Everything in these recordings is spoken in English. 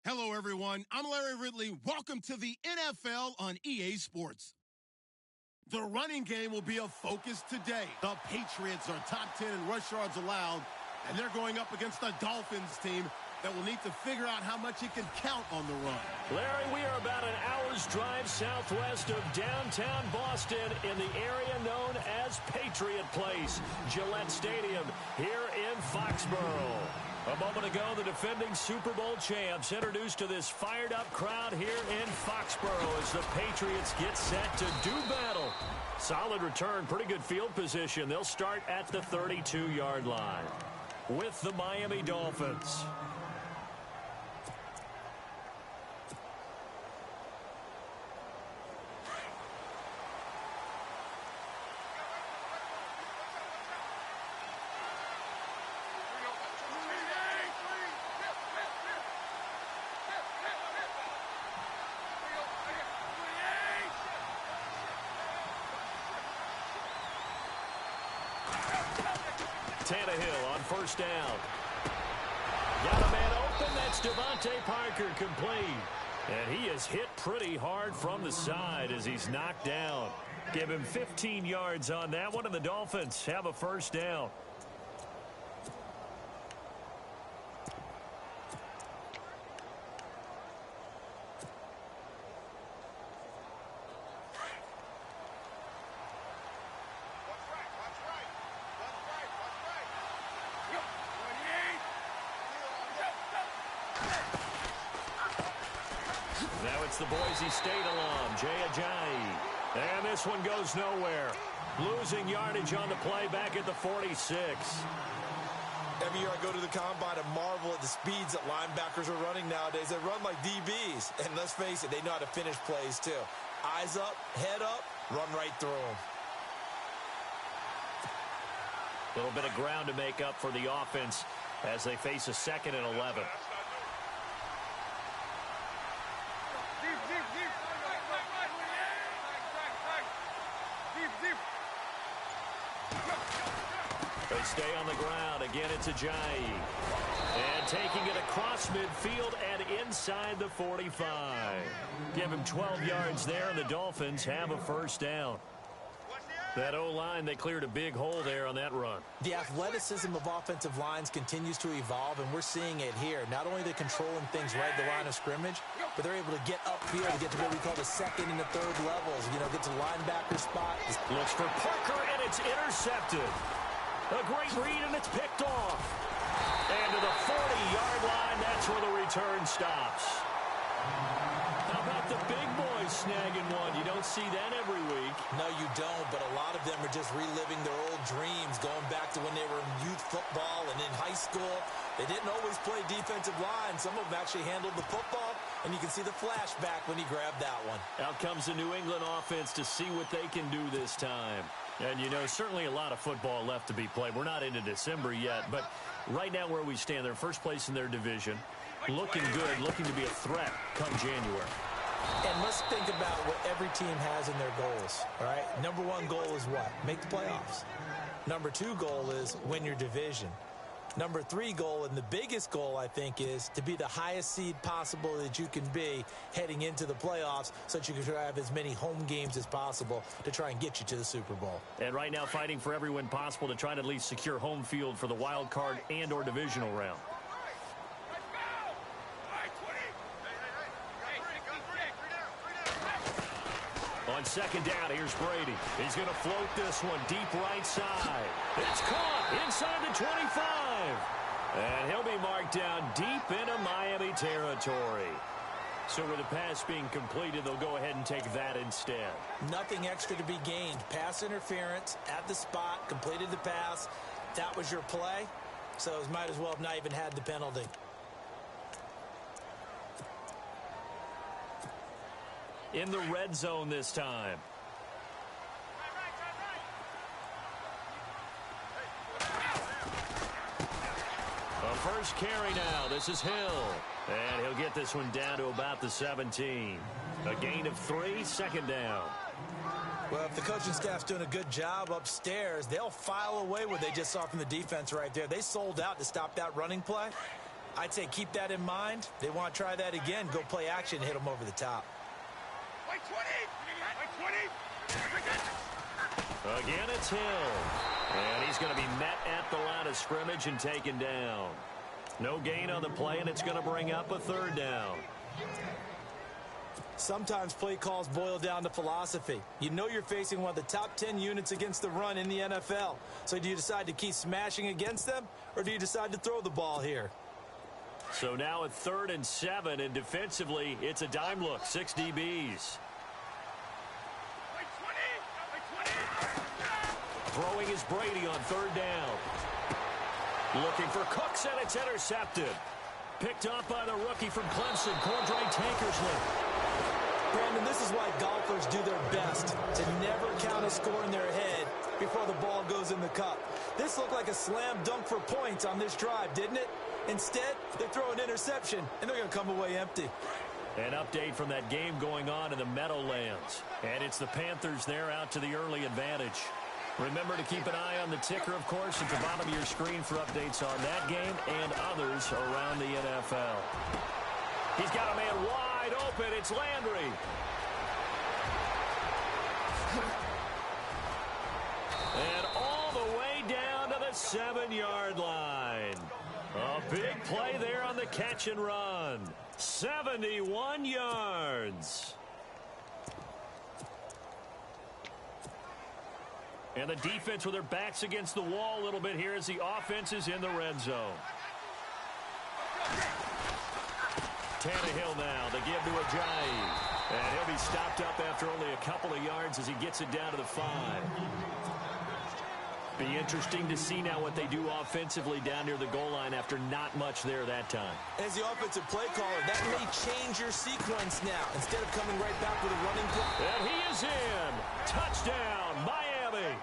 Hello, everyone. I'm Larry Ridley. Welcome to the NFL on EA Sports. The running game will be a focus today. The Patriots are top 10 in rush yards allowed, and they're going up against the Dolphins team that will need to figure out how much it can count on the run. Larry, we are about an hour's drive southwest of downtown Boston in the area known as Patriot Place, Gillette Stadium, here in Foxborough. A moment ago, the defending Super Bowl champs introduced to this fired-up crowd here in Foxborough as the Patriots get set to do battle. Solid return, pretty good field position. They'll start at the 32-yard line with the Miami Dolphins. Tannehill on first down. Got a man open. That's Devontae Parker complete. And he is hit pretty hard from the side as he's knocked down. Give him 15 yards on that one, and the Dolphins have a first down. Now it's the Boise State alum, Jay Ajayi. And this one goes nowhere. Losing yardage on the play back at the 46. Every year I go to the combine and marvel at the speeds that linebackers are running nowadays. They run like DBs. And let's face it, they know how to finish plays too. Eyes up, head up, run right through them. A little bit of ground to make up for the offense as they face a 2nd and 11. They stay on the ground. Again, it's Ajayi. And taking it across midfield and inside the 45. Give him 12 yards there, and the Dolphins have a first down. That O-line, they cleared a big hole there on that run. The athleticism of offensive lines continues to evolve, and we're seeing it here. Not only are they controlling things right at the line of scrimmage, but they're able to get upfield to get to what we call the 2nd and the 3rd levels. You know, get to linebacker spot. Looks for Parker, and it's intercepted. A great read, and it's picked off. And to the 40-yard line, that's where the return stops. How about the big boys snagging one? You don't see that every week. No, you don't, but a lot of them are just reliving their old dreams, going back to when they were in youth football and in high school. They didn't always play defensive line. Some of them actually handled the football, and you can see the flashback when he grabbed that one. Out comes the New England offense to see what they can do this time. And, you know, certainly a lot of football left to be played. We're not into December yet, but right now where we stand, they're first place in their division. Looking good, looking to be a threat come January. And let's think about what every team has in their goals, all right? Number 1 goal is what? Make the playoffs. Number 2 goal is win your division. Number 3 goal, and the biggest goal, I think, is to be the highest seed possible that you can be heading into the playoffs so that you can have as many home games as possible to try and get you to the Super Bowl. And right now fighting for every win possible to try to at least secure home field for the wild card and or divisional round. On second down, here's Brady. He's going to float this one deep right side. It's caught inside the 25. And he'll be marked down deep into Miami territory. So with the pass being completed, they'll go ahead and take that instead. Nothing extra to be gained. Pass interference at the spot, completed the pass. That was your play. So it might as well have not even had the penalty. In the red zone this time. A first carry now. This is Hill. And he'll get this one down to about the 17. A gain of 3, 2nd down. Well, if the coaching staff's doing a good job upstairs, they'll file away what they just saw from the defense right there. They sold out to stop that running play. I'd say keep that in mind. They want to try that again. Go play action and hit them over the top. Again, it's Hill. And he's going to be met at the line of scrimmage and taken down. No gain on the play, and it's going to bring up a third down. Sometimes play calls boil down to philosophy. You know you're facing one of the top 10 units against the run in the NFL. So do you decide to keep smashing against them, or do you decide to throw the ball here? So now at 3rd and 7, and defensively, it's a dime look, 6 DBs. Throwing is Brady on 3rd down. Looking for Cooks, and it's intercepted. Picked off by the rookie from Clemson, Cordray Tankersley. Brandon, this is why golfers do their best to never count a score in their head before the ball goes in the cup. This looked like a slam dunk for points on this drive, didn't it? Instead, they throw an interception, and they're going to come away empty. An update from that game going on in the Meadowlands. And it's the Panthers there out to the early advantage. Remember to keep an eye on the ticker, of course, at the bottom of your screen for updates on that game and others around the NFL. He's got a man wide open. It's Landry. And all the way down to the 7-yard line. A big play there on the catch and run. 71 yards. And the defense with their backs against the wall a little bit here as the offense is in the red zone. Tannehill now, they give to Ajayi. And he'll be stopped up after only a couple of yards as he gets it down to the 5. Be interesting to see now what they do offensively down near the goal line after not much there that time. As the offensive play caller, that may change your sequence now. Instead of coming right back with a running play. And he is in. Touchdown, Miami.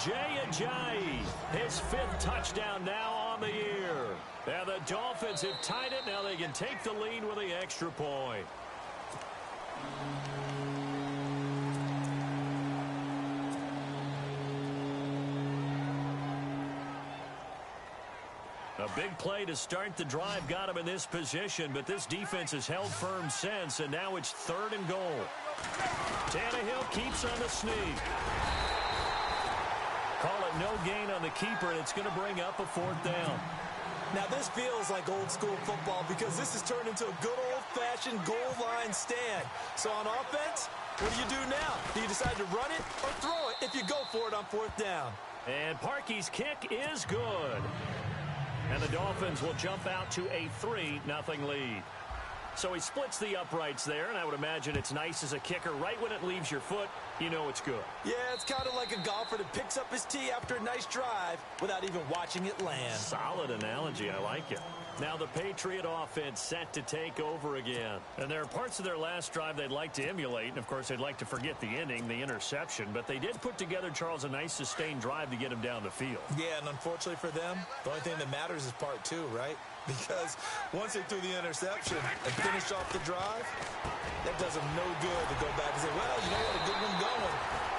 Jay Ajayi, his 5th touchdown now on the year. And the Dolphins have tied it. Now they can take the lead with the extra point. A big play to start the drive got him in this position, but this defense has held firm since, and now it's 3rd and goal. Tannehill keeps on the sneak. Call it no gain on the keeper, and it's going to bring up a 4th down. Now, this feels like old-school football because this has turned into a good old-fashioned goal line stand. So on offense, what do you do now? Do you decide to run it or throw it if you go for it on 4th down? And Parkey's kick is good. And the Dolphins will jump out to a 3-0 lead. So he splits the uprights there, and I would imagine it's nice as a kicker. Right when it leaves your foot, you know it's good. Yeah, it's kind of like a golfer that picks up his tee after a nice drive without even watching it land. Solid analogy. I like it. Now the Patriot offense set to take over again. And there are parts of their last drive they'd like to emulate. And, of course, they'd like to forget the inning, the interception. But they did put together, Charles, a nice sustained drive to get him down the field. Yeah, and unfortunately for them, the only thing that matters is part 2, right? Because once they threw the interception and finished off the drive, that does them no good to go back and say, well, you know what, a good one going.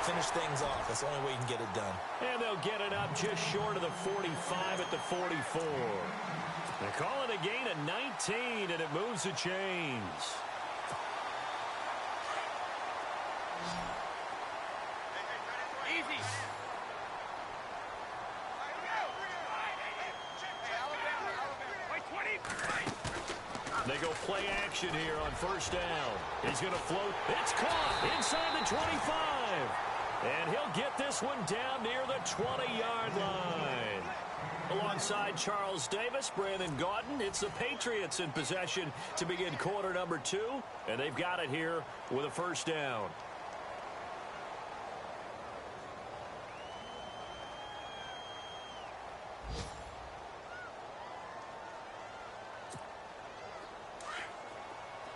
Finish things off. That's the only way you can get it done. And they'll get it up just short of the 45 at the 44. They call it a gain of 19, and it moves the chains. Easy. They go play action here on 1st down. He's going to float. It's caught inside the 25. And he'll get this one down near the 20-yard line. Alongside Charles Davis, Brandon Gaudin, it's the Patriots in possession to begin quarter number 2. And they've got it here with a 1st down.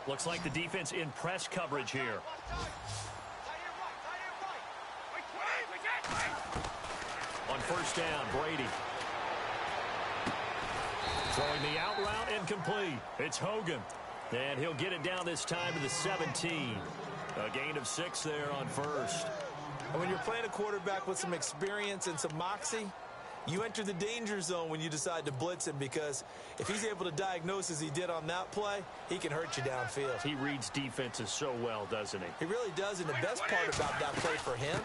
Looks like the defense in press coverage here. On 1st down, Brady. Throwing the out route incomplete. It's Hogan. And he'll get it down this time to the 17. A gain of 6 there on 1st. And when you're playing a quarterback with some experience and some moxie, You enter the danger zone when you decide to blitz him, because if he's able to diagnose as he did on that play, he can hurt you downfield. He reads defenses so well, doesn't he? He really does, and the best part about that play for him,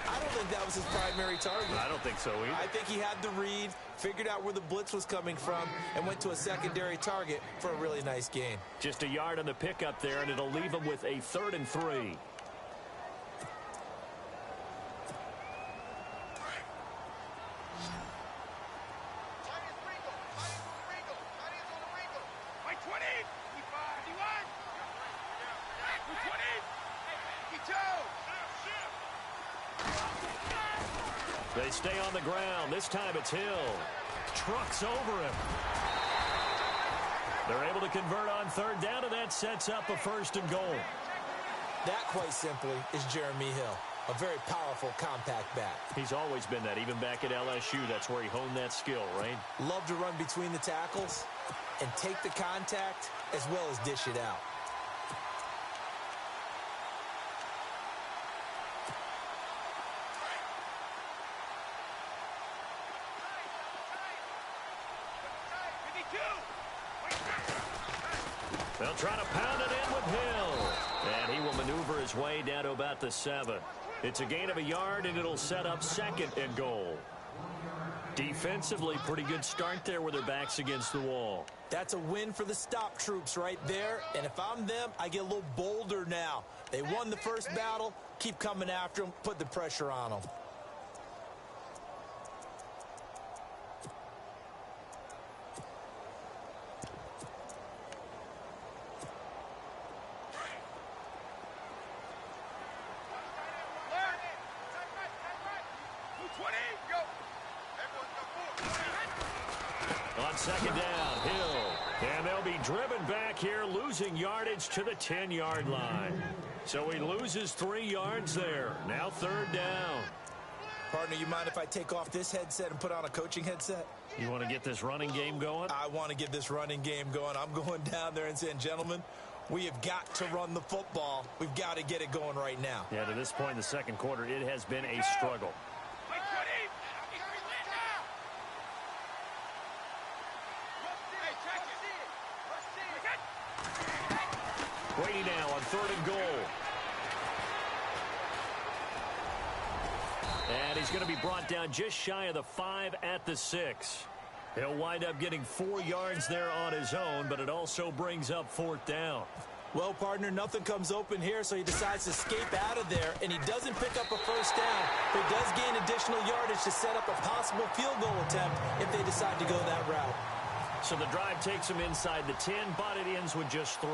I don't think that was his primary target. I don't think so either. I think he had the read, figured out where the blitz was coming from, and went to a secondary target for a really nice gain. Just a yard on the pickup there, and it'll leave him with a 3rd and 3. They stay on the ground. This time it's Hill. Trucks over him. They're able to convert on 3rd down, and that sets up a 1st and goal. That, quite simply, is Jeremy Hill. A very powerful, compact back. He's always been that. Even back at LSU, that's where he honed that skill, right? Love to run between the tackles and take the contact as well as dish it out. They'll try to pound it in with Hill. And he will maneuver his way down to about the 7. It's a gain of a yard, and it'll set up 2nd and goal. Defensively, pretty good start there with their backs against the wall. That's a win for the stop troops right there. And if I'm them, I get a little bolder now. They won the first battle. Keep coming after them. Put the pressure on them. On 2nd down, Hill. And they'll be driven back here, losing yardage to the 10-yard line. So he loses 3 yards there. Now 3rd down. Partner, you mind if I take off this headset and put on a coaching headset? You want to get this running game going? I want to get this running game going. I'm going down there and saying, gentlemen, we have got to run the football. We've got to get it going right now. Yeah, to this point in the 2nd quarter, it has been a struggle. Brady now on 3rd and goal. And he's going to be brought down just shy of the 5 at the 6. He'll wind up getting 4 yards there on his own, but it also brings up 4th down. Well, partner, nothing comes open here, so he decides to escape out of there, and he doesn't pick up a 1st down, but he does gain additional yardage to set up a possible field goal attempt if they decide to go that route. So the drive takes him inside the 10, but it ends with just 3.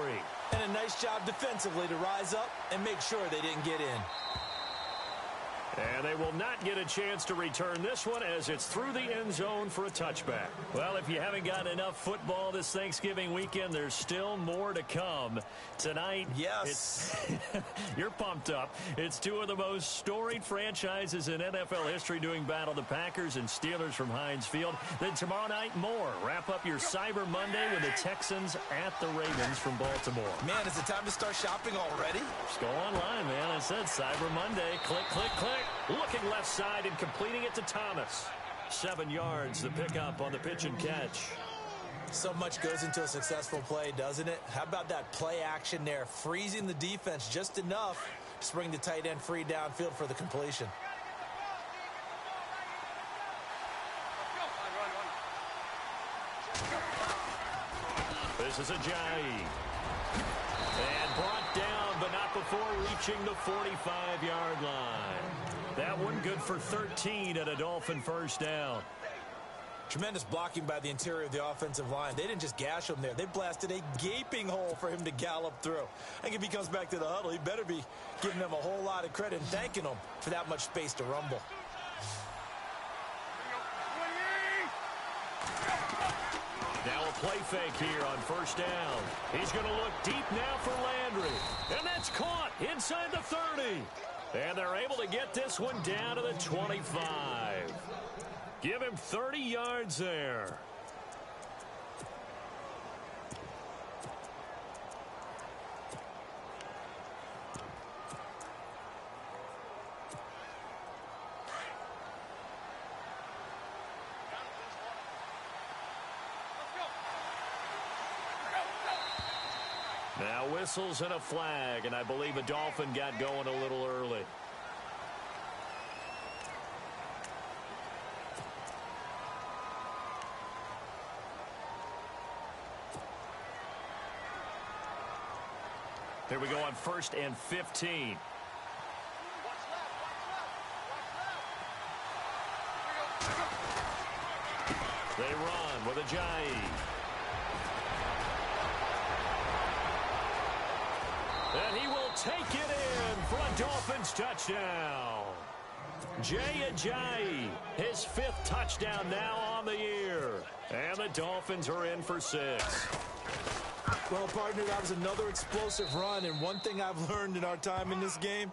And a nice job defensively to rise up and make sure they didn't get in. And they will not get a chance to return this one as it's through the end zone for a touchback. Well, if you haven't gotten enough football this Thanksgiving weekend, there's still more to come. Tonight, yes, you're pumped up. It's 2 of the most storied franchises in NFL history doing battle, the Packers and Steelers from Heinz Field. Then tomorrow night, more. Wrap up your Cyber Monday with the Texans at the Ravens from Baltimore. Man, is it time to start shopping already? Just go online, man. I said Cyber Monday. Click, click, click. Looking left side and completing it to Thomas. 7 yards, the pickup on the pitch and catch. So much goes into a successful play, doesn't it? How about that play action there? Freezing the defense just enough to bring the tight end free downfield for the completion. This is Ajayi. And brought down, but not before reaching the 45-yard line. That one good for 13 at a Dolphin 1st down. Tremendous blocking by the interior of the offensive line. They didn't just gash him there. They blasted a gaping hole for him to gallop through. I think if he comes back to the huddle, he better be giving them a whole lot of credit and thanking them for that much space to rumble. Now a play fake here on 1st down. He's going to look deep now for Landry. And that's caught inside the 30. And they're able to get this one down to the 25. Give him 30 yards there. Now whistles and a flag, and I believe a Dolphin got going a little early. Here we go on 1st and 15. They run with Ajayi. And he will take it in for a Dolphins touchdown. Jay Ajayi, his 5th touchdown now on the year. And the Dolphins are in for 6. Well, partner, that was another explosive run, and one thing I've learned in our time in this game,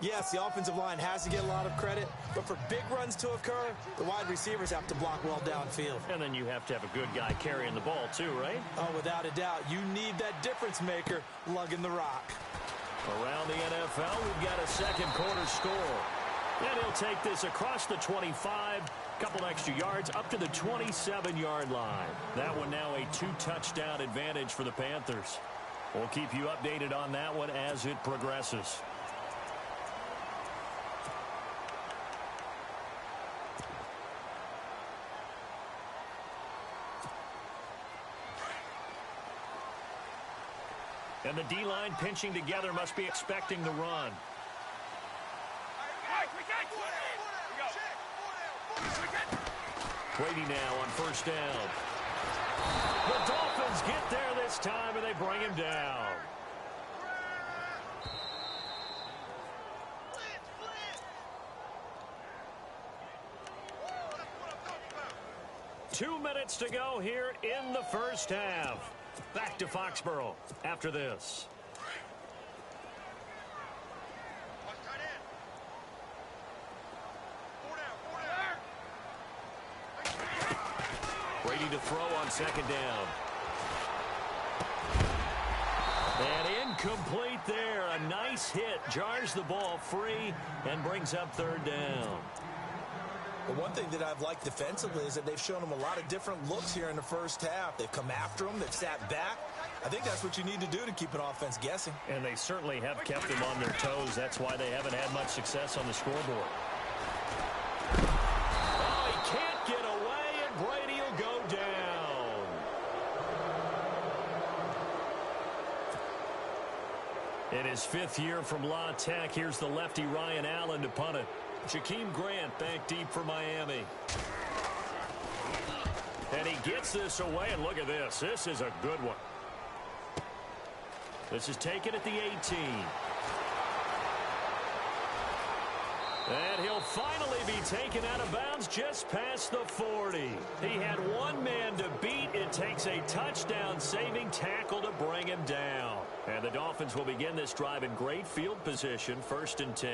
yes, the offensive line has to get a lot of credit, but for big runs to occur, the wide receivers have to block well downfield. And then you have to have a good guy carrying the ball too, right? Oh, without a doubt. You need that difference maker lugging the rock. Around the NFL, we've got a second quarter score. And he'll take this across the 25, couple extra yards, up to the 27-yard line. That one now a 2-touchdown advantage for the Panthers. We'll keep you updated on that one as it progresses. And the D-line pinching together must be expecting the run. Brady now on 1st down. The Dolphins get there this time, and they bring him down. Two minutes to go here in the first half. Back to Foxborough after this. Brady to throw on 2nd down. And incomplete there. A nice hit. Jars the ball free and brings up 3rd down. But one thing that I've liked defensively is that they've shown them a lot of different looks here in the first half. They've come after them. They've sat back. I think that's what you need to do to keep an offense guessing. And they certainly have kept them on their toes. That's why they haven't had much success on the scoreboard. Oh, he can't get away, and Brady will go down. In his 5th year from La Tech, here's the lefty Ryan Allen to punt it. Jakeem Grant back deep for Miami. And he gets this away, and look at this. This is a good one. This is taken at the 18. And he'll finally be taken out of bounds just past the 40. He had one man to beat. It takes a touchdown-saving tackle to bring him down. And the Dolphins will begin this drive in great field position, 1st and 10.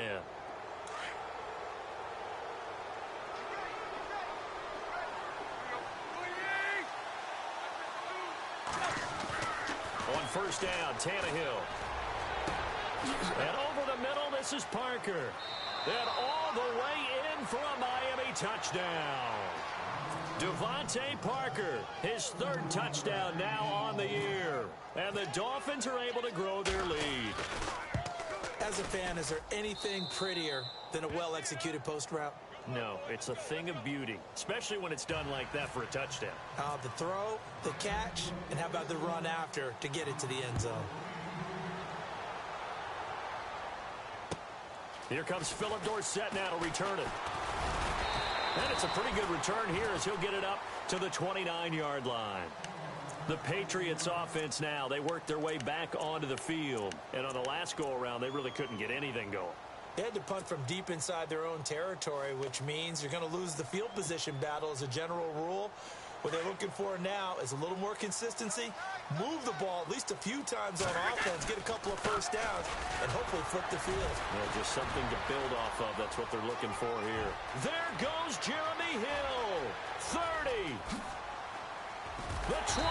On 1st down, Tannehill. And over the middle, this is Parker. And all the way in for a Miami touchdown. Devontae Parker, his 3rd touchdown now on the year. And the Dolphins are able to grow their lead. As a fan, is there anything prettier than a well-executed post route? No, it's a thing of beauty, especially when it's done like that for a touchdown. The throw, the catch, and how about the run after to get it to the end zone? Here comes Philip Dorsett now to return it. And it's a pretty good return here as he'll get it up to the 29-yard line. The Patriots offense now, they worked their way back onto the field. And on the last go-around, they really couldn't get anything going. They had to punt from deep inside their own territory, which means you're going to lose the field position battle as a general rule. What they're looking for now is a little more consistency, move the ball at least a few times on offense, get a couple of 1st downs, and hopefully flip the field. Yeah, just something to build off of. That's what they're looking for here. There goes Jeremy Hill. 30. The 20.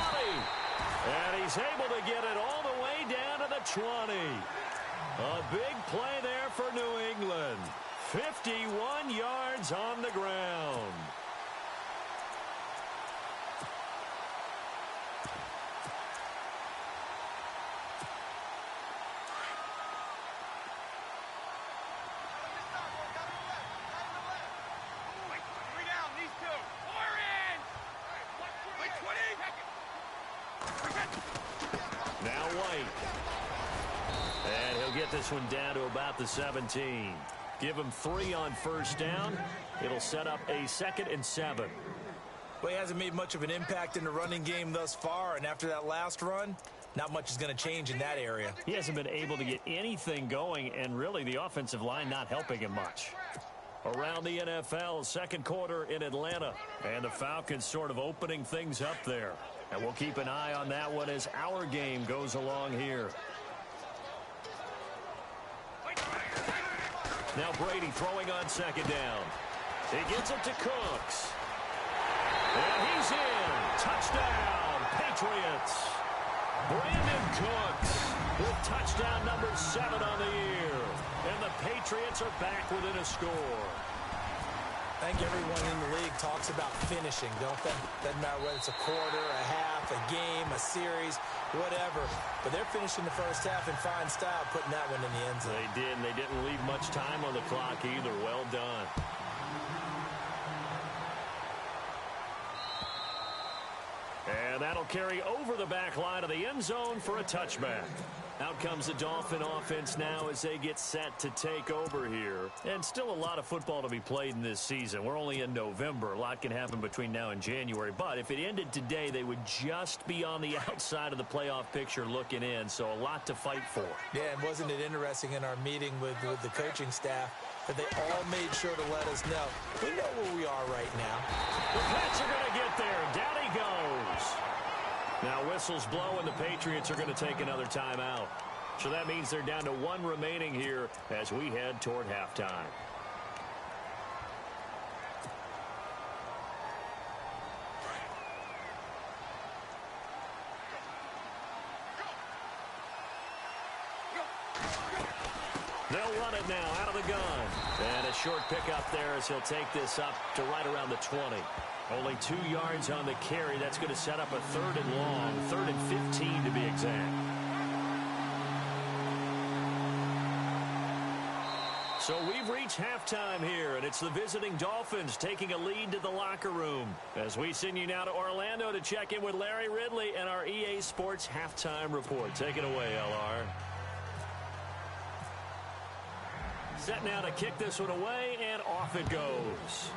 And he's able to get it all the way down to the 20. A big play there for New England. 51 yards on the ground. this one down to about the 17. Give him 3 on first down. It'll set up a 2nd and 7. Well, he hasn't made much of an impact in the running game thus far, and after that last run, not much is going to change in that area. He hasn't been able to get anything going, and really the offensive line not helping him much. Around the NFL, second quarter in Atlanta, and the Falcons sort of opening things up there. And we'll keep an eye on that one as our game goes along here. Now Brady throwing on second down. He gets it to Cooks. And he's in. Touchdown, Patriots. Brandon Cooks with touchdown number 7 on the year. And the Patriots are back within a score. I think everyone in the league talks about finishing, don't they? Doesn't matter whether it's a quarter, a half, a game, a series, whatever. But they're finishing the first half in fine style, putting that one in the end zone. They did, and they didn't leave much time on the clock either. Well done. And that'll carry over the back line of the end zone for a touchback. Out comes the Dolphin offense now as they get set to take over here. And still a lot of football to be played in this season. We're only in November. A lot can happen between now and January. But if it ended today, they would just be on the outside of the playoff picture looking in. So a lot to fight for. Yeah, and wasn't it interesting in our meeting with the coaching staff that they all made sure to let us know. We know where we are right now. The Pats are going to get there. Down he goes. Now whistles blow and the Patriots are going to take another timeout. So that means they're down to 1 remaining here as we head toward halftime. They'll run it now out of the gun. And a short pickup there as he'll take this up to right around the 20. Only 2 yards on the carry. That's going to set up a 3rd and long, 3rd and 15 to be exact. So we've reached halftime here, and it's the visiting Dolphins taking a lead to the locker room. As we send you now to Orlando to check in with Larry Ridley and our EA Sports Halftime Report. Take it away, LR. Set now to kick this one away, and off it goes.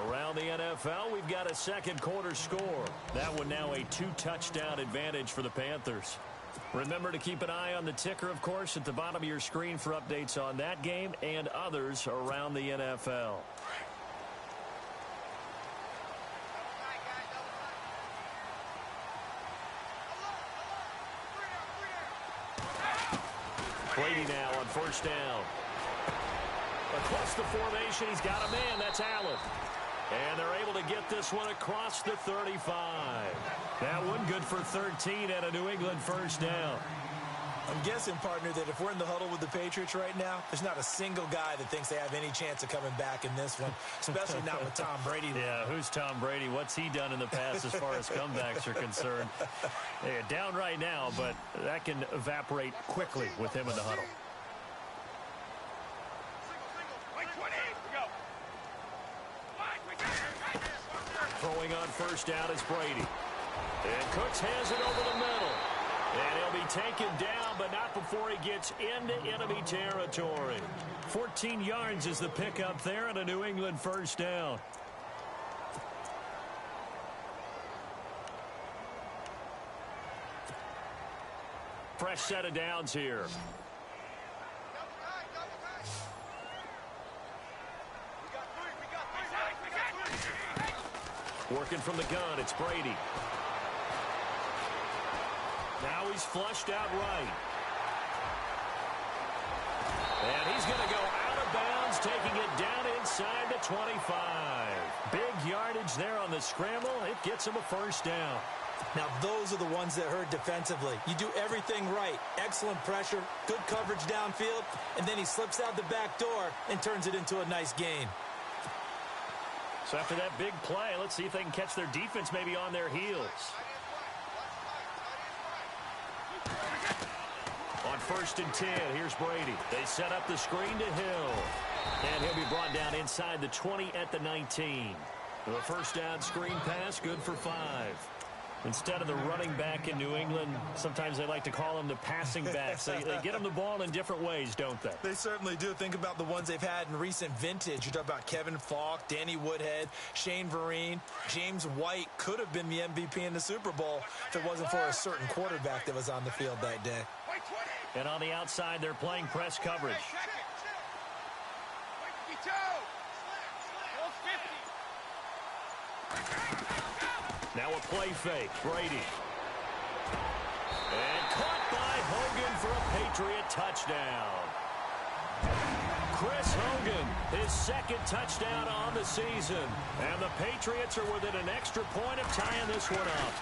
Around the NFL, we've got a second quarter score. That one now a 2-touchdown advantage for the Panthers. Remember to keep an eye on the ticker, of course, at the bottom of your screen for updates on that game and others around the NFL. Brady now on first down. Across the formation, he's got a man. That's Allen. And they're able to get this one across the 35. That one good for 13 and a New England first down. I'm guessing, partner, that if we're in the huddle with the Patriots right now, there's not a single guy that thinks they have any chance of coming back in this one, especially not with Tom Brady. Yeah, who's Tom Brady? What's he done in the past as far as comebacks are concerned? They're down right now, but that can evaporate quickly with him in the huddle. Throwing on first down is Brady. And Cooks has it over the middle. And he'll be taken down, but not before he gets into enemy territory. 14 yards is the pickup there and a New England first down. Fresh set of downs here. Working from the gun, it's Brady. Now he's flushed out right. And he's going to go out of bounds, taking it down inside the 25. Big yardage there on the scramble. It gets him a first down. Now, those are the ones that hurt defensively. You do everything right. Excellent pressure, good coverage downfield, and then he slips out the back door and turns it into a nice gain. So after that big play, let's see if they can catch their defense maybe on their heels. On 1st and 10, here's Brady. They set up the screen to Hill. And he'll be brought down inside the 20 at the 19. The first down screen pass, good for 5. Instead of the running back in New England, sometimes they like to call them the passing backs. They get them the ball in different ways, don't they? They certainly do. Think about the ones they've had in recent vintage. You talk about Kevin Falk, Danny Woodhead, Shane Vereen, James White could have been the MVP in the Super Bowl if it wasn't for a certain quarterback that was on the field that day. And on the outside, they're playing press coverage. Now a play fake. Brady. And caught by Hogan for a Patriot touchdown. Chris Hogan, his second touchdown on the season. And the Patriots are within an extra point of tying this one up.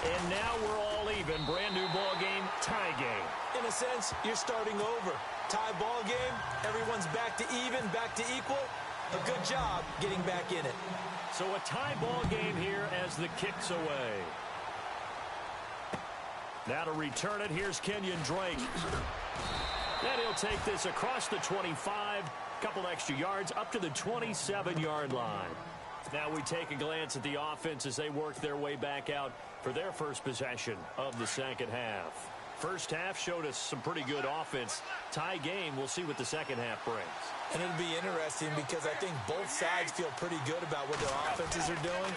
And now we're all even. Brand new ball game, tie game. In a sense, you're starting over. Tie ball game, everyone's back to even, back to equal. A good job getting back in it. So a tie ball game here as the kick's away. Now to return it, here's Kenyon Drake. And he'll take this across the 25, couple extra yards up to the 27-yard line. Now we take a glance at the offense as they work their way back out for their first possession of the second half. First half showed us some pretty good offense. Tie game, we'll see what the second half brings. And it'll be interesting because I think both sides feel pretty good about what their offenses are doing.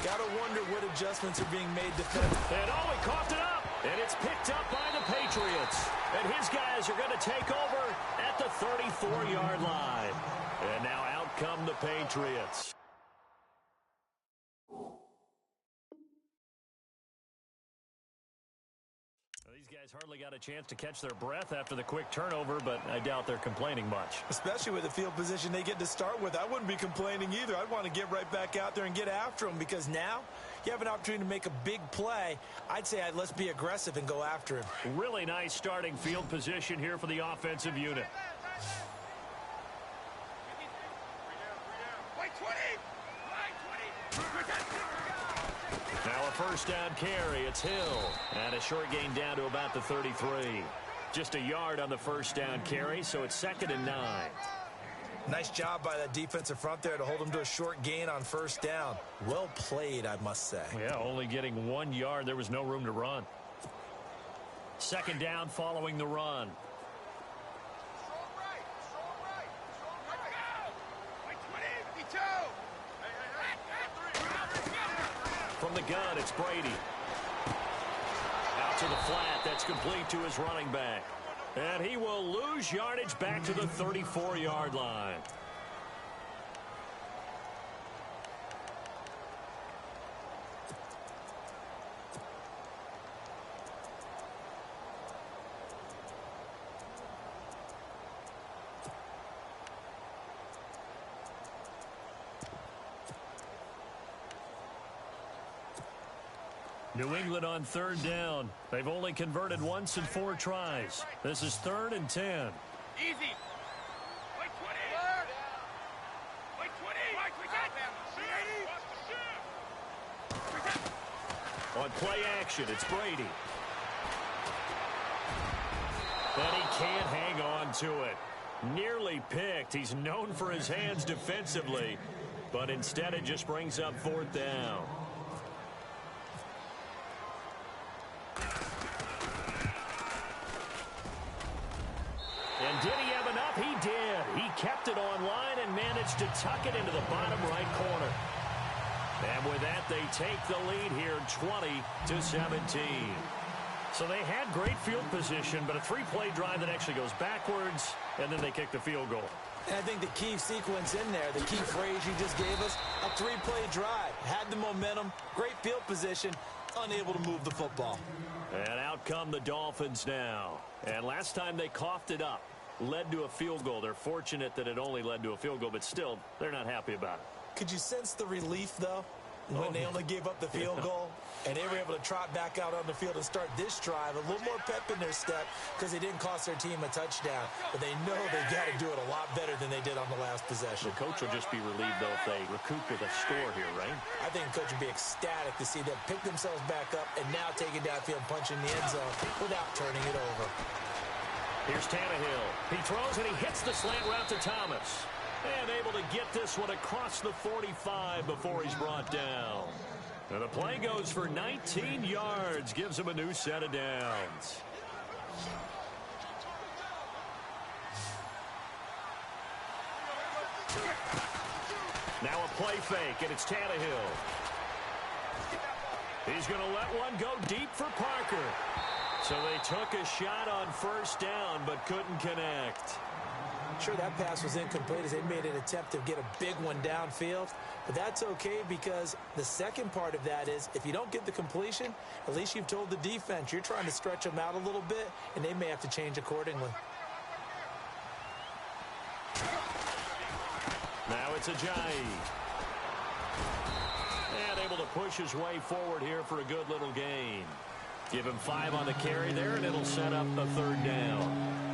Got to wonder what adjustments are being made defensively. And oh, he coughed it up. And it's picked up by the Patriots. And his guys are going to take over at the 34-yard line. And now out come the Patriots. Hardly got a chance to catch their breath after the quick turnover, but I doubt they're complaining much. Especially with the field position they get to start with. I wouldn't be complaining either. I'd want to get right back out there and get after them because now you have an opportunity to make a big play. I'd say let's be aggressive and go after him. Really nice starting field position here for the offensive unit. Now a first down carry. It's Hill. And a short gain down to about the 33. Just a yard on the first down carry, so it's 2nd and 9. Nice job by that defensive front there to hold him to a short gain on first down. Well played, I must say. Yeah, only getting 1 yard. There was no room to run. Second down following the run. From the gun, it's Brady. Out to the flat. That's complete to his running back. And he will lose yardage back to the 34-yard line. New England on third down. They've only converted once in 4 tries. This is 3rd and 10. Easy. Wait 20. On play action, it's Brady. And he can't hang on to it. Nearly picked. He's known for his hands defensively, but instead it just brings up 4th down. And did he have enough? He did. He kept it online and managed to tuck it into the bottom right corner. And with that, they take the lead here 20-17. So they had great field position, but a 3-play drive that actually goes backwards, and then they kick the field goal. And I think the key sequence in there, the key phrase you just gave us, a 3-play drive. Had the momentum, great field position, unable to move the football. And out come the Dolphins now. And last time they coughed it up, led to a field goal. They're fortunate that it only led to a field goal, but still, they're not happy about it. Could you sense the relief, though, when they only gave up the field goal? And they were able to trot back out on the field and start this drive. A little more pep in their step because they didn't cost their team a touchdown. But they know they got to do it a lot better than they did on the last possession. The coach will just be relieved, though, if they recoup with a score here, right? I think the coach would be ecstatic to see them pick themselves back up and now take it downfield, punching the end zone without turning it over. Here's Tannehill. He throws and he hits the slant route to Thomas. And able to get this one across the 45 before he's brought down. And the play goes for 19 yards, gives him a new set of downs. Now a play fake, and it's Tannehill. He's going to let one go deep for Parker. So they took a shot on first down, but couldn't connect. Sure, that pass was incomplete as they made an attempt to get a big one downfield. But that's okay because the second part of that is if you don't get the completion, at least you've told the defense you're trying to stretch them out a little bit, and they may have to change accordingly. Now it's Ajayi. And able to push his way forward here for a good little gain. Give him 5 on the carry there, and it'll set up a third down.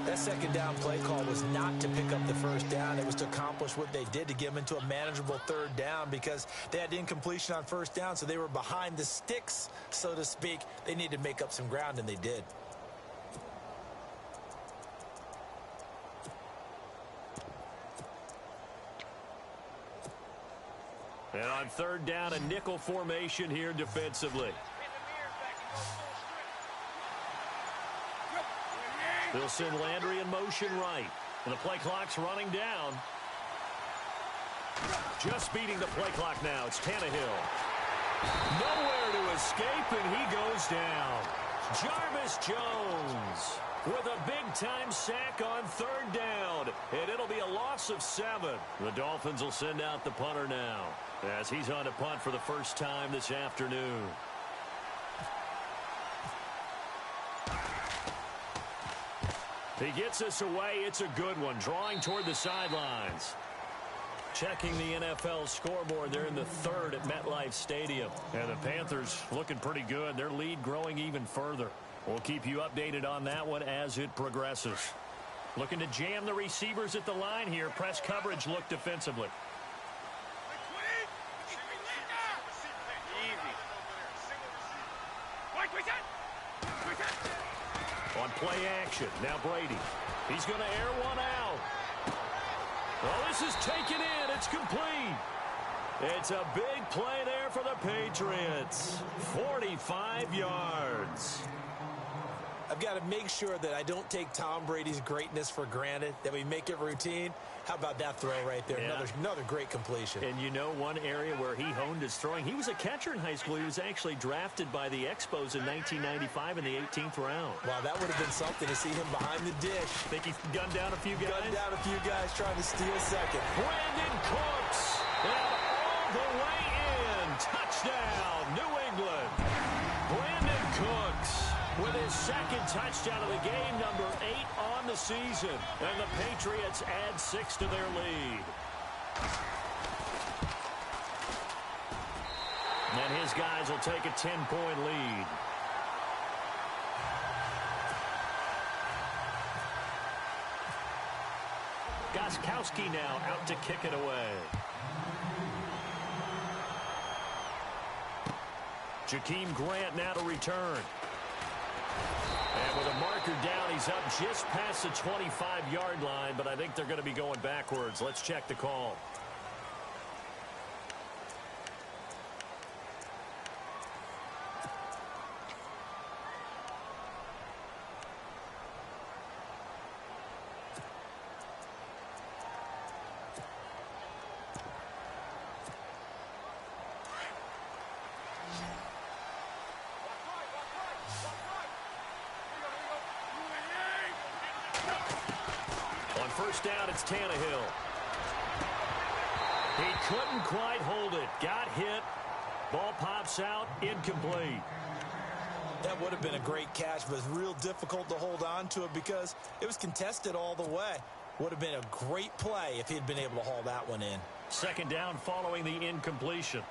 That second down play call was not to pick up the first down. It was to accomplish what they did to get them into a manageable third down because they had incompletion on first down, so they were behind the sticks, so to speak. They needed to make up some ground, and they did. And on third down, a nickel formation here defensively. They'll send Landry in motion right. And the play clock's running down. Just beating the play clock now. It's Tannehill. Nowhere to escape, and he goes down. Jarvis Jones with a big-time sack on third down. And it'll be a loss of 7. The Dolphins will send out the punter now as he's on a punt for the first time this afternoon. He gets us away. It's a good one. Drawing toward the sidelines. Checking the NFL scoreboard. They're in the third at MetLife Stadium. And the Panthers looking pretty good. Their lead growing even further. We'll keep you updated on that one as it progresses. Looking to jam the receivers at the line here. Press coverage look defensively. On play action, now Brady. He's going to air one out. Well, this is taken in. It's complete. It's a big play there for the Patriots. 45 yards. I've got to make sure that I don't take Tom Brady's greatness for granted, that we make it routine. How about that throw right there? Yeah. Another great completion. And you know one area where he honed his throwing? He was a catcher in high school. He was actually drafted by the Expos in 1995 in the 18th round. Wow, that would have been something to see him behind the dish. Think he gunned down a few guys? Gunned down a few guys trying to steal second. Brandon Cooks. And all the way in. Touchdown, New England. Brandon Cooks with his second touchdown of the game, number 8 on the season. And the Patriots add 6 to their lead. And his guys will take a 10-point lead. Gostkowski now out to kick it away. Jakeem Grant now to return. And with a marker down, he's up just past the 25-yard line, but I think they're going to be going backwards. Let's check the call. First down, it's Tannehill. He couldn't quite hold it. Got hit. Ball pops out. Incomplete. That would have been a great catch, but it's real difficult to hold on to it because it was contested all the way. Would have been a great play if he had been able to haul that one in. Second down following the incompletion.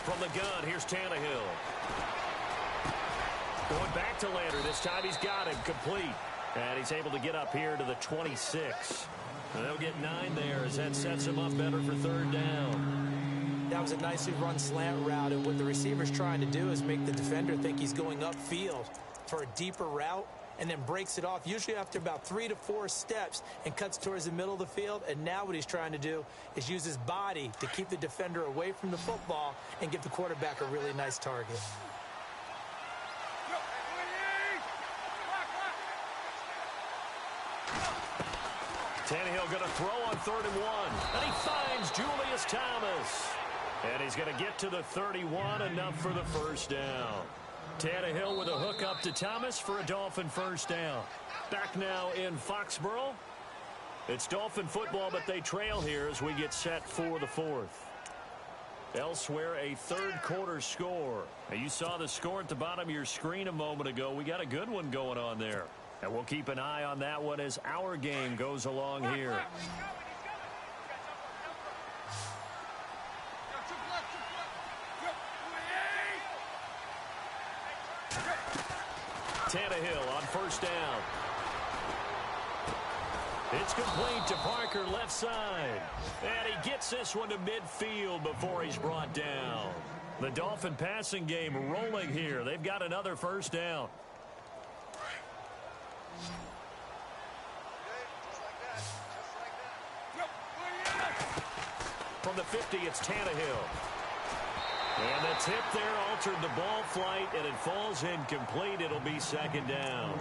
From the gun, here's Tannehill. Going back to Landry. This time he's got him complete. And he's able to get up here to the 26. And they'll get 9 there as that sets him up better for third down. That was a nicely run slant route. And what the receiver's trying to do is make the defender think he's going upfield for a deeper route. and then breaks it off, usually after about 3 to 4 steps, and cuts towards the middle of the field. And now what he's trying to do is use his body to keep the defender away from the football and give the quarterback a really nice target. Tannehill going to throw on 3rd and 1. And he finds Julius Thomas. And he's going to get to the 31, enough for the first down. Tannehill with a hook up to Thomas for a Dolphin first down. Back now in Foxborough. It's Dolphin football, but they trail here as we get set for the 4th. Elsewhere, a third-quarter score. Now, you saw the score at the bottom of your screen a moment ago. We got a good one going on there. And we'll keep an eye on that one as our game goes along here. Tannehill on first down. It's complete to Parker, left side. And he gets this one to midfield before he's brought down. The Dolphin passing game rolling here. They've got another first down. From the 50, it's Tannehill. And the tip there altered the ball flight, and it falls incomplete. It'll be second down.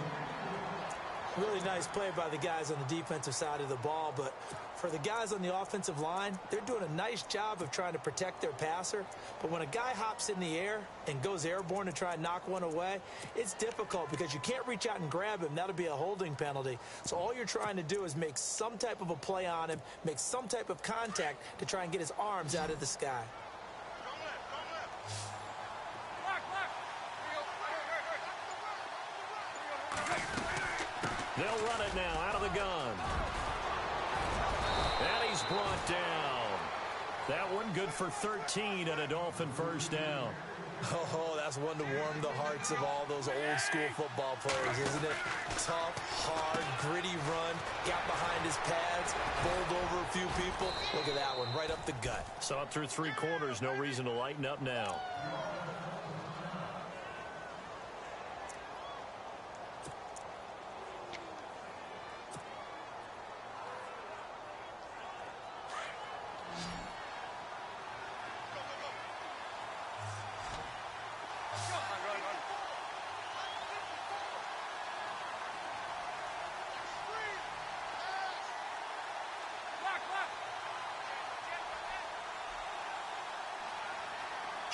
Really nice play by the guys on the defensive side of the ball, but for the guys on the offensive line, they're doing a nice job of trying to protect their passer. But when a guy hops in the air and goes airborne to try and knock one away, it's difficult because you can't reach out and grab him. That'll be a holding penalty. So all you're trying to do is make some type of a play on him, make some type of contact to try and get his arms out of the sky. They'll run it now out of the gun. And he's brought down. That one good for 13 and a Dolphin first down. Oh, that's one to warm the hearts of all those old school football players, isn't it? Tough, hard, gritty run, got behind his pads, bowled over a few people. Look at that one, right up the gut. So up through 3 quarters, no reason to lighten up now.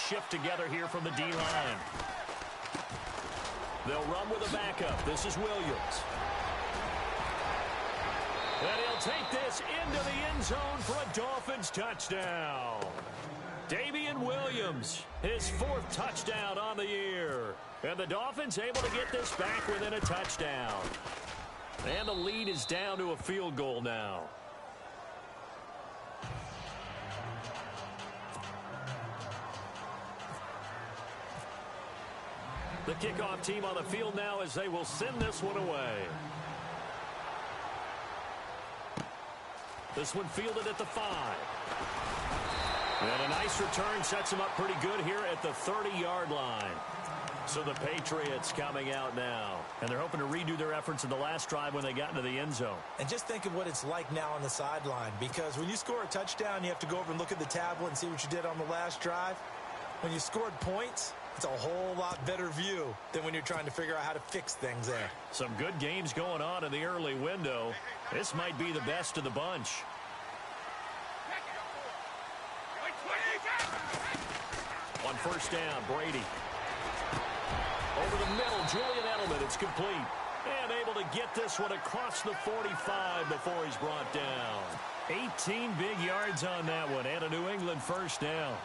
Shift together here from the D-line. They'll run with a backup. This is Williams. And he'll take this into the end zone for a Dolphins touchdown. Damian Williams, his 4th touchdown on the year. And the Dolphins able to get this back within a touchdown. And the lead is down to a field goal now. The kickoff team on the field now as they will send this one away. This one fielded at the 5. And a nice return sets him up pretty good here at the 30-yard line. So the Patriots coming out now. And they're hoping to redo their efforts in the last drive when they got into the end zone. And just think of what it's like now on the sideline. Because when you score a touchdown, you have to go over and look at the tablet and see what you did on the last drive. When you scored points, it's a whole lot better view than when you're trying to figure out how to fix things there. Some good games going on in the early window. This might be the best of the bunch. On first down, Brady. Over the middle, Julian Edelman. It's complete. And able to get this one across the 45 before he's brought down. 18 big yards on that one and a New England first down.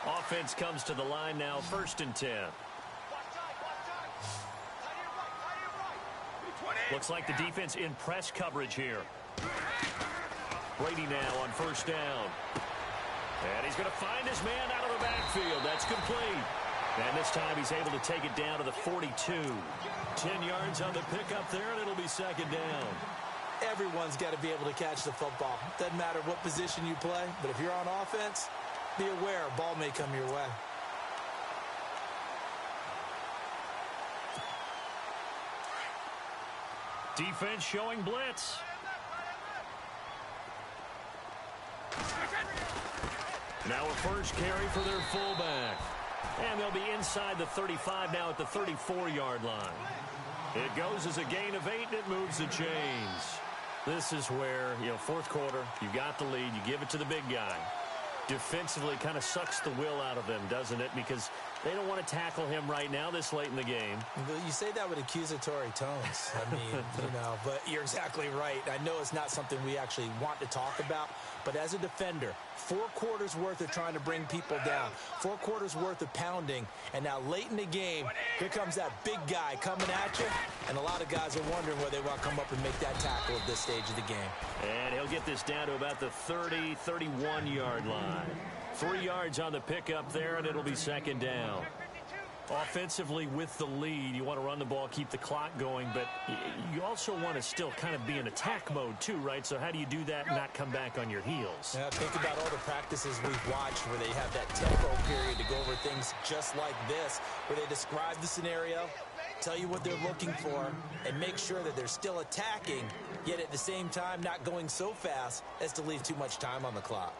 Offense comes to the line now, 1st and 10. Looks like the defense in press coverage here. Brady now on first down. And he's going to find his man out of the backfield. That's complete. And this time he's able to take it down to the 42. 10 yards on the pickup there, and it'll be second down. Everyone's got to be able to catch the football. Doesn't matter what position you play, but if you're on offense, Be aware, a ball may come your way. Defense showing blitz. Now a first carry for their fullback. And they'll be inside the 35 now at the 34-yard line. It goes as a gain of 8, and it moves the chains. This is where, fourth quarter, you got the lead, you give it to the big guy. Defensively kind of sucks the will out of them, doesn't it? Because they don't want to tackle him right now this late in the game. You say that with accusatory tones. I mean, but you're exactly right. I know it's not something we actually want to talk about, but as a defender, 4 quarters worth of trying to bring people down, 4 quarters worth of pounding, and now late in the game, here comes that big guy coming at you, and a lot of guys are wondering whether they want to come up and make that tackle at this stage of the game. And he'll get this down to about the 30, 31-yard line. 3 yards on the pickup there, and it'll be second down. Offensively with the lead, you want to run the ball, keep the clock going, but you also want to still kind of be in attack mode too, right? So how do you do that and not come back on your heels? Yeah, think about all the practices we've watched where they have that tempo period to go over things just like this, where they describe the scenario, tell you what they're looking for, and make sure that they're still attacking, yet at the same time not going so fast as to leave too much time on the clock.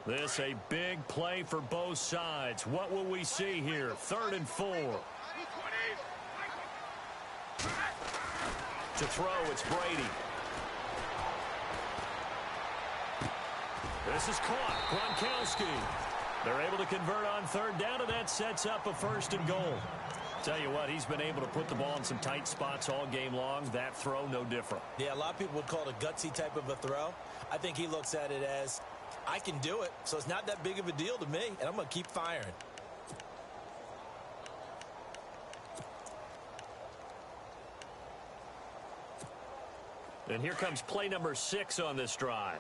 This a big play for both sides. What will we see here? 3rd and 4. To throw, it's Brady. This is caught. Gronkowski. They're able to convert on 3rd down, and that sets up a 1st and goal. Tell you what, he's been able to put the ball in some tight spots all game long. That throw, no different. Yeah, a lot of people would call it a gutsy type of a throw. I think he looks at it as, I can do it, so it's not that big of a deal to me, and I'm going to keep firing. And here comes play number 6 on this drive.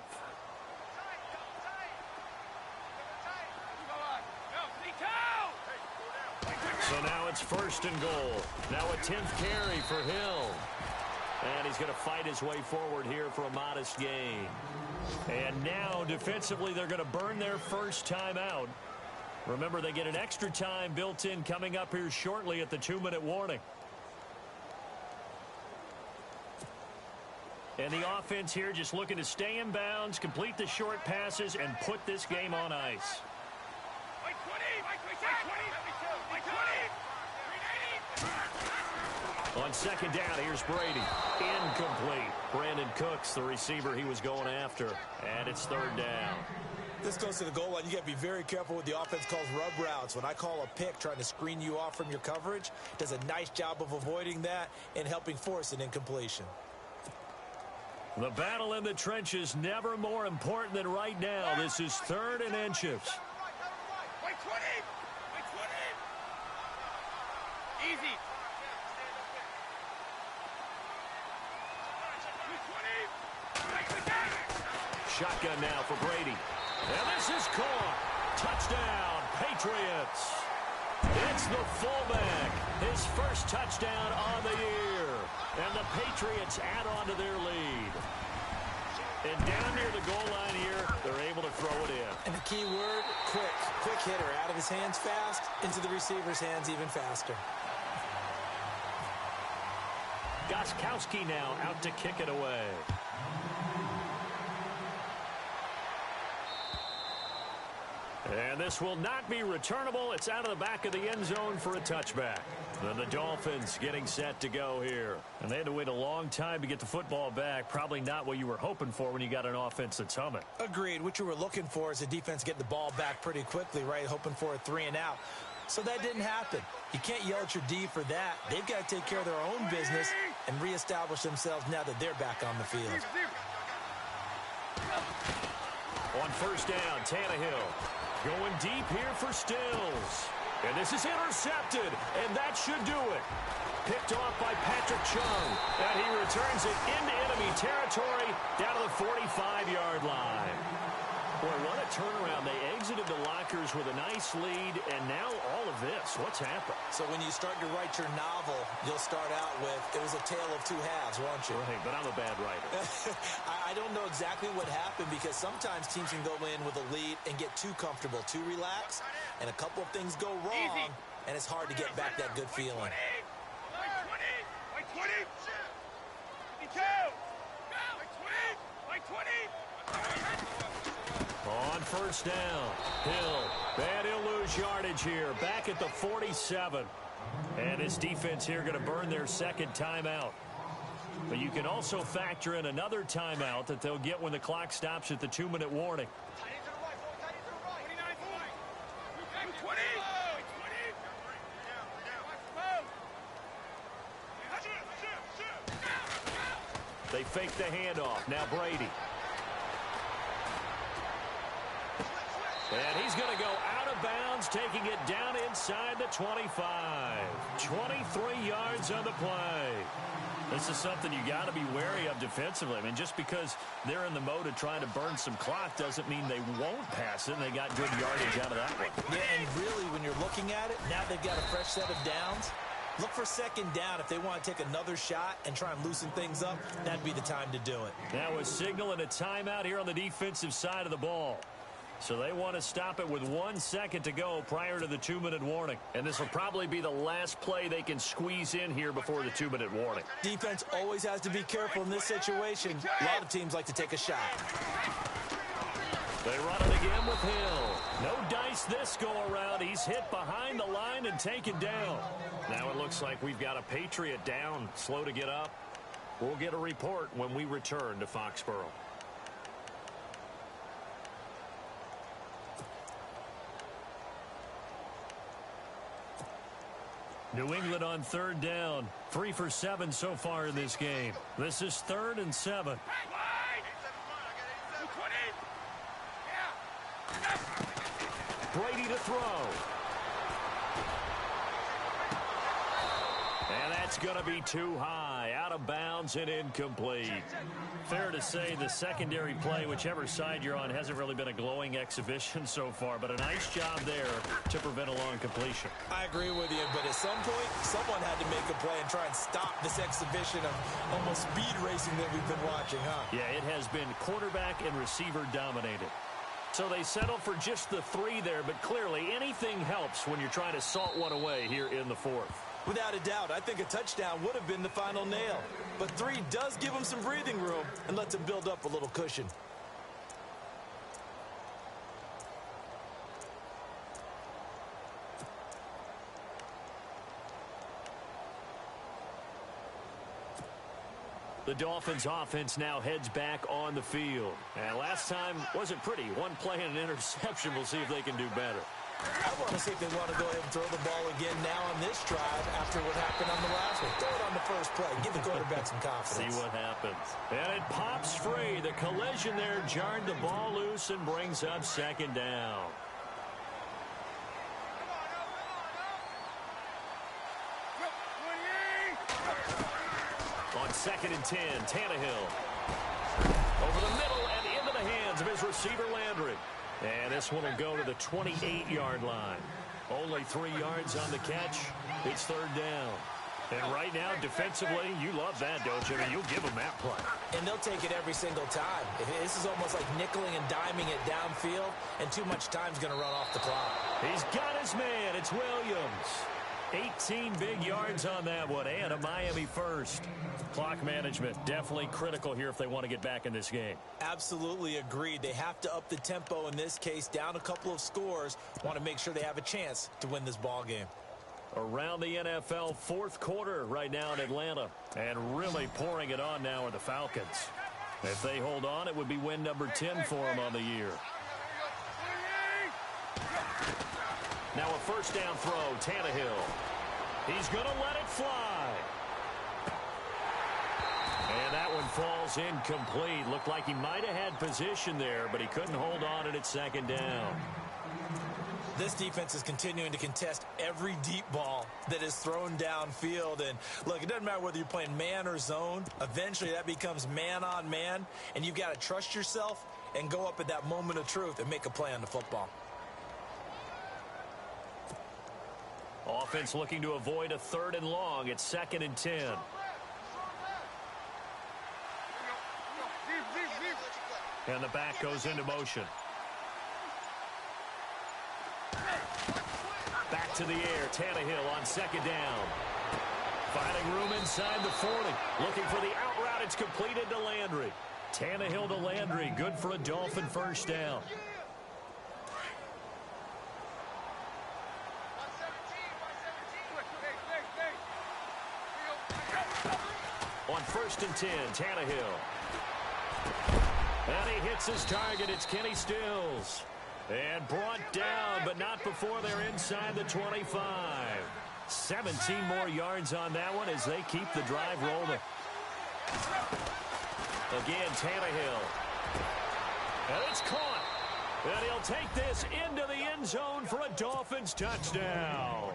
So now it's 1st and goal. Now a 10th carry for Hill. And he's going to fight his way forward here for a modest gain. And now, defensively, they're going to burn their first time out. Remember, they get an extra time built in coming up here shortly at the 2-minute warning. And the offense here just looking to stay in bounds, complete the short passes, and put this game on ice. On 2nd down, here's Brady. Incomplete. Brandon Cooks, the receiver he was going after. And it's 3rd down. This goes to the goal line. You got to be very careful what the offense calls rub routes. When I call a pick trying to screen you off from your coverage, does a nice job of avoiding that and helping force an incompletion. The battle in the trenches never more important than right now. This is 3rd and inches. Easy. Shotgun now for Brady. And this is caught. Touchdown, Patriots. It's the fullback. His first touchdown on the year. And the Patriots add on to their lead. And down near the goal line here, they're able to throw it in. And the key word, quick. Quick hitter. Out of his hands fast, into the receiver's hands even faster. Gostkowski now out to kick it away. And this will not be returnable. It's out of the back of the end zone for a touchback. And the Dolphins getting set to go here. And they had to wait a long time to get the football back. Probably not what you were hoping for when you got an offense that's humming. Agreed. What you were looking for is the defense getting the ball back pretty quickly, right? Hoping for a 3 and out. So that didn't happen. You can't yell at your D for that. They've got to take care of their own business and reestablish themselves now that they're back on the field. On 1st down, Tannehill going deep here for Stills. And this is intercepted, and that should do it. Picked off by Patrick Chung, and he returns it into enemy territory down to the 45-yard line. Boy, what a turnaround. They exited the lockers with a nice lead, and now all of this. What's happened? So when you start to write your novel, you'll start out with, it was a tale of two halves, won't you? Right, but I'm a bad writer. I don't know exactly what happened because sometimes teams can go in with a lead and get too comfortable, too relaxed, and a couple of things go wrong, and it's hard to get back that good feeling. On first down, Hill, and he'll lose yardage here, back at the 47. And his defense here going to burn their second timeout. But you can also factor in another timeout that they'll get when the clock stops at the 2-minute warning. They fake the handoff. Now Brady. And he's going to go out of bounds, taking it down inside the 25. 23 yards on the play. This is something you got to be wary of defensively. I mean, just because they're in the mode of trying to burn some clock doesn't mean they won't pass it, and they got good yardage out of that one. Yeah, and really, when you're looking at it, now they've got a fresh set of downs. Look for second down. If they want to take another shot and try and loosen things up, that'd be the time to do it. Now a signal and a timeout here on the defensive side of the ball. So they want to stop it with 1 second to go prior to the 2-minute warning. And this will probably be the last play they can squeeze in here before the 2-minute warning. Defense always has to be careful in this situation. A lot of teams like to take a shot. They run it again with Hill. No dice this go-around. He's hit behind the line and taken down. Now it looks like we've got a Patriot down, slow to get up. We'll get a report when we return to Foxborough. New England on third down. 3 for 7 so far in this game. This is 3rd and 7. Brady to throw. And that's going to be too high. Out of bounds and incomplete. Fair to say the secondary play, whichever side you're on, hasn't really been a glowing exhibition so far, but a nice job there to prevent a long completion. I agree with you, but at some point, someone had to make a play and try and stop this exhibition of almost speed racing that we've been watching, huh? Yeah, it has been quarterback and receiver dominated. So they settle for just the 3 there, but clearly anything helps when you're trying to salt one away here in the 4th. Without a doubt, I think a touchdown would have been the final nail. But 3 does give them some breathing room and lets them build up a little cushion. The Dolphins offense now heads back on the field. And last time wasn't pretty. 1 play and an interception. We'll see if they can do better. I want to see if they want to go ahead and throw the ball again now on this drive after what happened on the last one. Throw it on the first play. Give the quarterback some confidence. See what happens. And it pops free. The collision there jarred the ball loose and brings up second down. On 2nd and 10, Tannehill. Over the middle and into the hands of his receiver, Landry. And this one will go to the 28-yard line. Only 3 yards on the catch. It's 3rd down. And right now, defensively, you love that, don't you? I mean, you'll give them that play. And they'll take it every single time. This is almost like nickeling and diming it downfield, and too much time's going to run off the clock. He's got his man. It's Williams. 18 big yards on that one, and a Miami first. Clock management definitely critical here if they want to get back in this game. Absolutely agreed. They have to up the tempo in this case, down a couple of scores. Want to make sure they have a chance to win this ball game. Around the NFL, 4th quarter right now in Atlanta, and really pouring it on now are the Falcons. If they hold on, it would be win number 10 for them on the year. Now a first down throw, Tannehill. He's going to let it fly. And that one falls incomplete. Looked like he might have had position there, but he couldn't hold on and it's 2nd down. This defense is continuing to contest every deep ball that is thrown downfield. And look, it doesn't matter whether you're playing man or zone. Eventually that becomes man on man, and you've got to trust yourself and go up at that moment of truth and make a play on the football. Offense looking to avoid a 3rd and long. It's 2nd and 10. And the back goes into motion. Back to the air. Tannehill on 2nd down. Finding room inside the 40. Looking for the out route. It's completed to Landry. Tannehill to Landry. Good for a Dolphin 1st down. On 1st and 10, Tannehill. And he hits his target. It's Kenny Stills. And brought down, but not before they're inside the 25. 17 more yards on that one as they keep the drive rolling. Again, Tannehill. And it's caught. And he'll take this into the end zone for a Dolphins touchdown.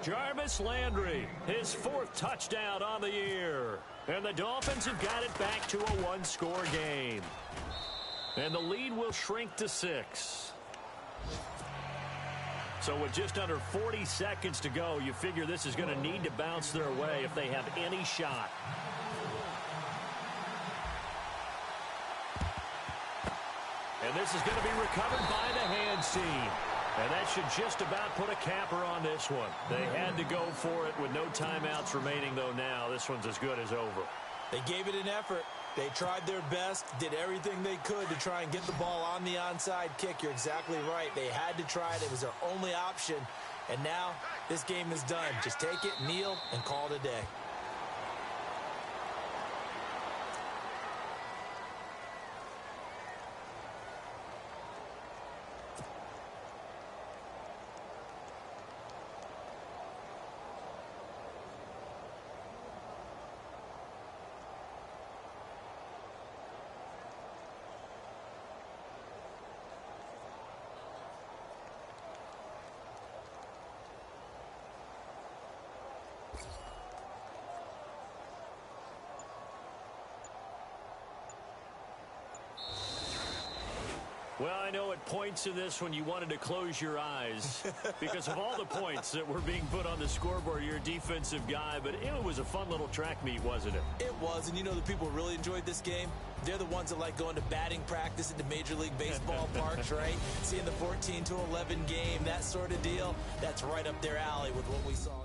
Jarvis Landry, his 4th touchdown on the year. And the Dolphins have got it back to a 1-score game. And the lead will shrink to 6. So with just under 40 seconds to go, you figure this is going to need to bounce their way if they have any shot. And this is going to be recovered by the hands team. And that should just about put a capper on this one. They had to go for it with no timeouts remaining, though now this one's as good as over. They gave it an effort. They tried their best, did everything they could to try and get the ball on the onside kick. You're exactly right. They had to try it. It was their only option. And now this game is done. Just take it, kneel, and call it a day. Well, I know at points in this one you wanted to close your eyes because of all the points that were being put on the scoreboard. You're a defensive guy, but it was a fun little track meet, wasn't it? It was, and you know the people who really enjoyed this game? They're the ones that like going to batting practice at the Major League Baseball parks, right? Seeing the 14-11 game, that sort of deal, that's right up their alley with what we saw.